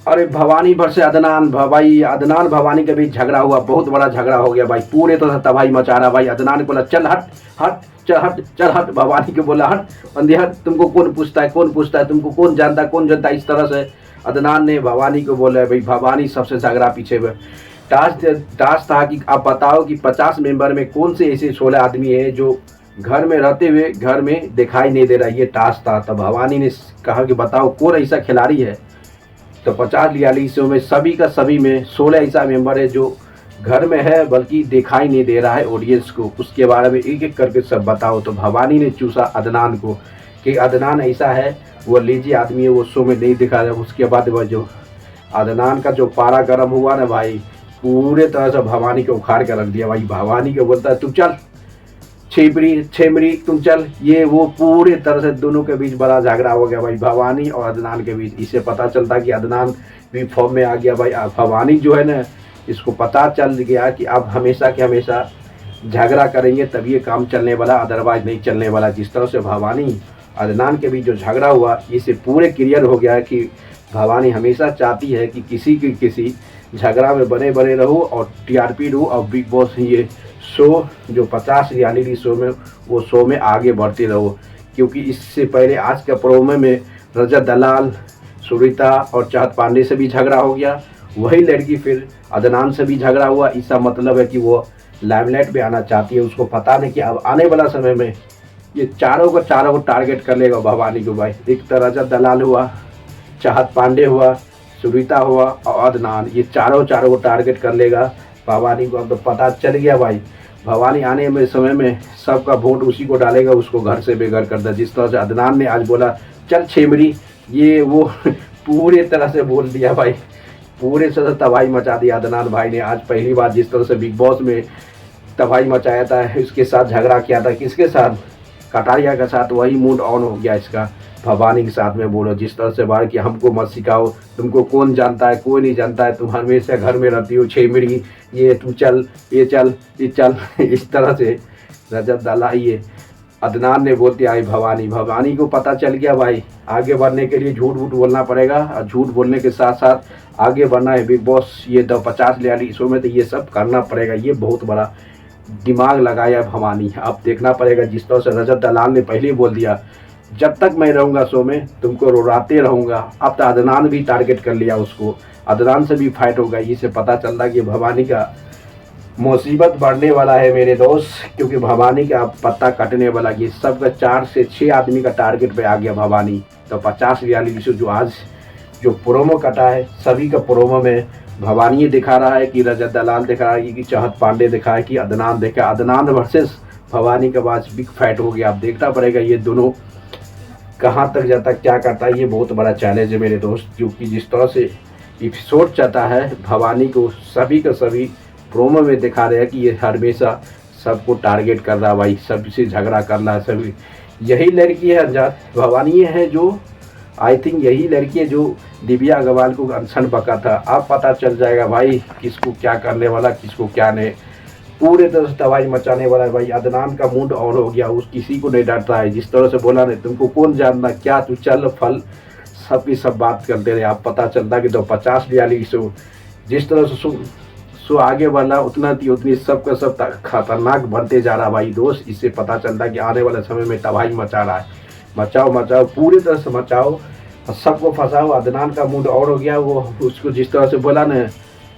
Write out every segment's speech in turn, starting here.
अरे भवानी भर से अदनान भाई, अदनान भवानी के बीच झगड़ा हुआ, बहुत बड़ा झगड़ा हो गया भाई, पूरे तरह से तबाही मचा रहा भाई। अदनान को बोला चल हट हट, चल हट चल हट, भवानी को बोला हट बंदी हट, तुमको कौन पूछता है, कौन पूछता है, तुमको कौन जानता है, कौन जानता है। इस तरह से अदनान ने भवानी को बोला भाई, भवानी सबसे झगड़ा पीछे में। टास्क था कि आप बताओ कि 50 मेंबर में कौन से ऐसे 16 आदमी है जो घर में रहते हुए घर में दिखाई नहीं दे रहा। ये टास्क था। तब भवानी ने कहा कि बताओ कौन ऐसा खिलाड़ी है। तो 50-42 में सभी का सभी में 16 ऐसा मेंबर है जो घर में है बल्कि दिखाई नहीं दे रहा है ऑडियंस को। उसके बारे में एक एक करके सब बताओ। तो भवानी ने चूसा अदनान को कि अदनान ऐसा है, वो लीजी आदमी है, वो शो में नहीं दिखा रहा। उसके बाद वह जो अदनान का जो पारा गर्म हुआ ना भाई, पूरे तरह से भवानी को उखाड़ कर रख दिया भाई। भवानी को बोलता है तू चल छेमरी तुम चल, ये वो पूरे तरह से दोनों के बीच बड़ा झगड़ा हो गया भाई, भवानी और अदनान के बीच। इससे पता चलता कि अदनान भी फॉर्म में आ गया भाई। भवानी जो है ना, इसको पता चल गया कि अब हमेशा के हमेशा झगड़ा करेंगे तब ये काम चलने वाला, अदरवाइज नहीं चलने वाला। जिस तरह से भवानी अदनान के बीच जो झगड़ा हुआ, इससे पूरे क्लियर हो गया कि भवानी हमेशा चाहती है कि किसी झगड़ा में बने रहो और टीआरपी लो और बिग बॉस ये शो जो 50 रियलिटी शो में, वो शो में आगे बढ़ते रहो। क्योंकि इससे पहले आज के प्रोमो में रजत दलाल, सुरीता और चाहत पांडे से भी झगड़ा हो गया। वही लड़की फिर अदनान से भी झगड़ा हुआ। इसका मतलब है कि वो लाइमलाइट पे आना चाहती है। उसको पता नहीं कि अब आने वाला समय में ये चारों को टारगेट कर लेगा भवानी को भाई। एक तो रजत दलाल हुआ, चाहत पांडे हुआ, सुरीता हुआ और अदनान, ये चारों को टारगेट कर लेगा भवानी को। अब तो पता चल गया भाई, भवानी आने में समय में सबका वोट उसी को डालेगा, उसको घर से बेघर कर दे। जिस तरह से अदनान ने आज बोला चल छेमरी, ये वो पूरे तरह से बोल दिया भाई, पूरे से तबाही मचा दिया अदनान भाई ने। आज पहली बार जिस तरह से बिग बॉस में तबाही मचाया था, इसके साथ झगड़ा किया था, किसके साथ, कटारिया के साथ। वही मूड ऑन हो गया इसका भवानी के साथ में। बोलो जिस तरह से बाहर कि हमको मत सिखाओ, तुमको कौन जानता है, कोई नहीं जानता है, तुम हमेशा घर में रहती हो छेमड़ी, ये तू चल, ये चल, ये चल। इस तरह से रजत दलाल ये अदनान ने बोल दिया भवानी को पता चल गया भाई, आगे बढ़ने के लिए झूठ बोलना पड़ेगा और झूठ बोलने के साथ साथ आगे बढ़ना है बिग बॉस ये 50 रियलिटी शो में, तो ये सब करना पड़ेगा। ये बहुत बड़ा दिमाग लगाया भवानी। अब देखना पड़ेगा। जिस तरह से रजत दलाल ने पहले बोल दिया जब तक मैं रहूँगा शो में तुमको रुलाते रहूँगा। अब तो अदनान भी टारगेट कर लिया उसको, अदनान से भी फाइट होगा। इससे पता चल रहा कि भवानी का मुसीबत बढ़ने वाला है मेरे दोस्त, क्योंकि भवानी का पत्ता कटने वाला। ये सब का 4 से 6 आदमी का टारगेट पे आ गया भवानी। तो 50 रियलिटी शो जो आज जो प्रोमो कटा है, सभी का प्रोमो में भवानी ये दिखा रहा है कि रजत दलाल दिखा रहा है कि चाहत पांडे दिखा है कि अदनान दिखा। अदनान वर्सेस भवानी का आज बिग फाइट हो गया। अब देखना पड़ेगा ये दोनों कहाँ तक जाता, क्या करता है। ये बहुत बड़ा चैलेंज है मेरे दोस्त, क्योंकि जिस तरह से एपिसोड चाहता है भवानी को सभी का सभी प्रोमो में दिखा रहे हैं कि ये हमेशा सबको टारगेट कर रहा है भाई, सबसे झगड़ा कर रहा है सभी। यही लड़की है अंजाद भवानी है जो आई थिंक यही लड़की है जो दिव्या अग्रवाल को अनशन बका था। अब पता चल जाएगा भाई किसको क्या करने वाला, किसको क्या नहीं। पूरे तरह से तबाही मचाने वाला है भाई। अदनान का मूड ऑन हो गया, उस किसी को नहीं डरता है। जिस तरह से बोला नहीं तुमको कौन जानना, क्या तू चल फल, सबकी सब बात करते रहे। आप पता चलता कि तो 50 रियलिटी शो जिस तरह से सो आगे बढ़ना उतनी सबका सब खतरनाक बनते जा रहा भाई दोस्त। इससे पता चलता कि आने वाले समय में तबाही मचा रहा है। मचाओ पूरी तरह से मचाओ और सबको फंसाओ। अदनान का मूड और हो गया, वो उसको जिस तरह से बोला ना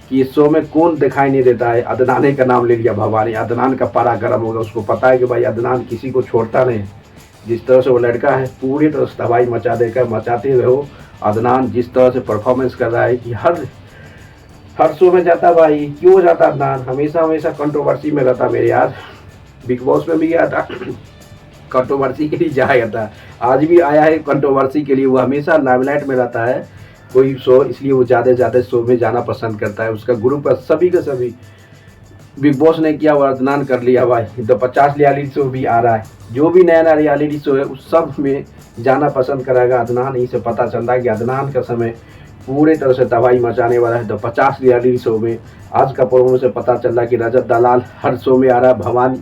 कि इस शो में कौन दिखाई नहीं देता है, अदनान का नाम ले लिया भवानी। अदनान का पारा गर्म होगा, उसको पता है कि भाई अदनान किसी को छोड़ता नहीं। जिस तरह से वो लड़का है पूरी तरह से तबाही मचा देकर मचाते रहो। अदनान जिस तरह से परफॉर्मेंस कर रहा है कि हर शो में जाता भाई, क्यों जाता अदनान, हमेशा कंट्रोवर्सी में रहता मेरे यार। बिग बॉस में भी गया था कंट्रोवर्सी के लिए जाया था, आज भी आया है कंट्रोवर्सी के लिए। वो हमेशा लाइमलाइट में रहता है कोई शो, इसलिए वो ज़्यादा शो में जाना पसंद करता है। उसका ग्रुप का सभी का सभी बिग बॉस ने किया, वो अदनान कर लिया भाई। तो 50 रियलिटी शो भी आ रहा है, जो भी नया रियलिटी शो है उस सब में जाना पसंद करेगा अदनान। इसे पता चल रहा है कि अदनान का समय पूरे तरह से तबाही मचाने वाला है। तो 50 रियलिटी शो में आज का प्रोमो से पता चल रहा है कि रजत दलाल हर शो में आ रहा है। भवानी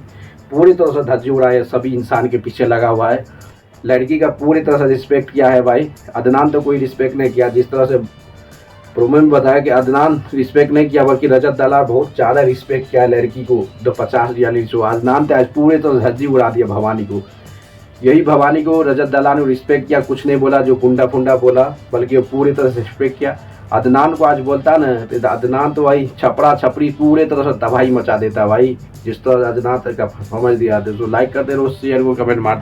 पूरी तरह से धज्जी उड़ा है, सभी इंसान के पीछे लगा हुआ है। लड़की का पूरी तरह से रिस्पेक्ट किया है भाई। अदनान तो कोई रिस्पेक्ट नहीं किया। जिस तरह से प्रोमो में बताया कि अदनान रिस्पेक्ट नहीं किया बल्कि रजत दलाल बहुत ज़्यादा रिस्पेक्ट किया लड़की को। जो 50 रियलिटी शो अदनान थे आज पूरे तो धज्जी उड़ा दिया भवानी को। यही भवानी को रजत दलाल ने रिस्पेक्ट किया, कुछ नहीं बोला जो गुंडा फुंडा बोला, बल्कि वो पूरी तरह से रिस्पेक्ट किया। अदनान को आज बोलता ना तो अदनान तो भाई छपड़ा छपड़ी पूरे तरह से तबाही मचा देता भाई। जिस तरह अदनान तक समझ दिया तो लाइक करते रहो, शेयर को कमेंट मारते